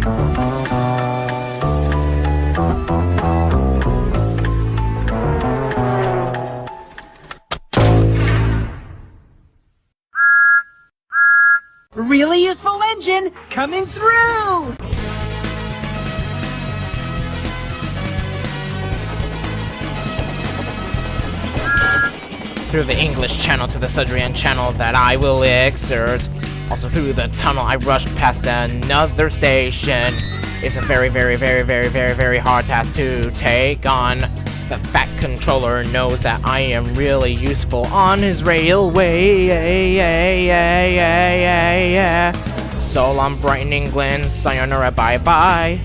Really useful engine coming through! Through the English channel to the Sudrian channel that I will exert. Also through the tunnel I rush past another station. It's a very hard task to take on. The fat controller knows that I am really useful on his railway. So long, Brighton, England, sayonara, bye-bye.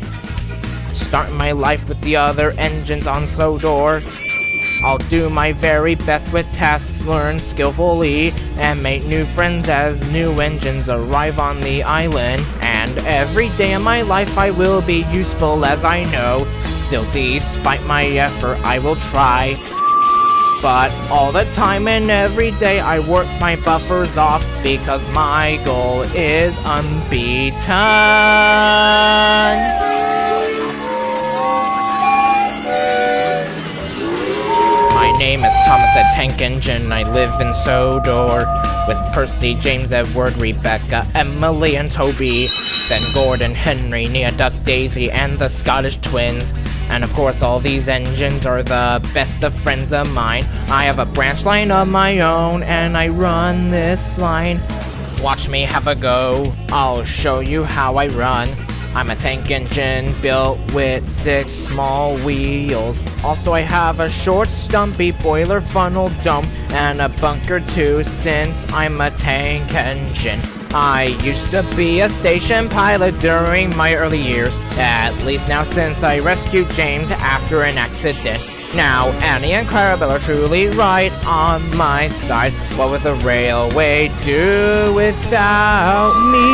Starting my life with the other engines on Sodor. I'll do my very best with tasks learned skillfully and make new friends as new engines arrive on the island. And every day of my life I will be useful, as I know. Still, despite my effort, I will try. But all the time and every day I work my buffers off because my goal is unbeaten. My name is Thomas the Tank Engine. I live in Sodor with Percy, James, Edward, Rebecca, Emily, and Toby. Then Gordon, Henry, Nia, Duck, Daisy, and the Scottish twins. And of course all these engines are the best of friends of mine. I have a branch line of my own and I run this line. Watch me have a go, I'll show you how I run. I'm a tank engine built with 6 small wheels. Also I have a short stumpy boiler funnel dome and a bunker too, since I'm a tank engine. I used to be a station pilot during my early years, at least now since I rescued James after an accident. Now Annie and Clarabelle are truly right on my side. What would the railway do without me?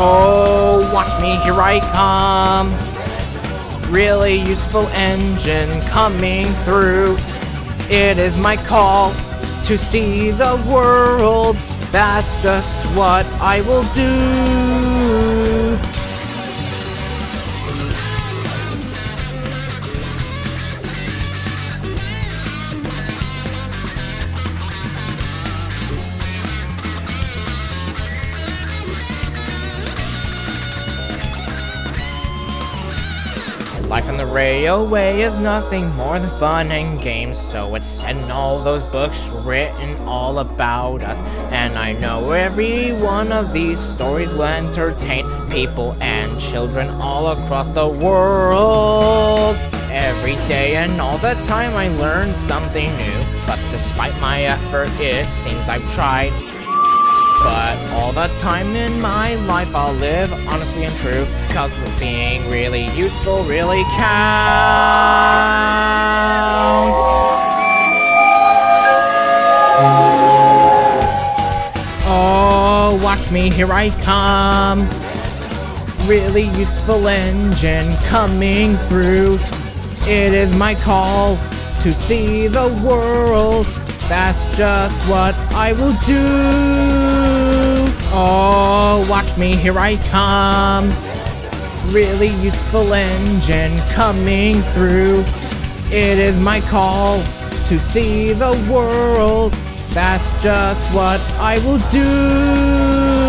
Oh, watch me, here I come. Really useful engine coming through. It is my call to see the world. That's just what I will do. Life on the railway is nothing more than fun and games, so it's said in all those books written all about us. And I know every one of these stories will entertain people and children all across the world. Every day and all the time I learn something new, but despite my effort it seems I've tried. But all the time in my life I'll live honestly and true, 'cause being really useful really counts. Oh, watch me, here I come. Really useful engine coming through. It is my call to see the world. That's just what I will do. Oh, watch me, here I come. Really useful engine coming through. It is my call to see the world. That's just what I will do.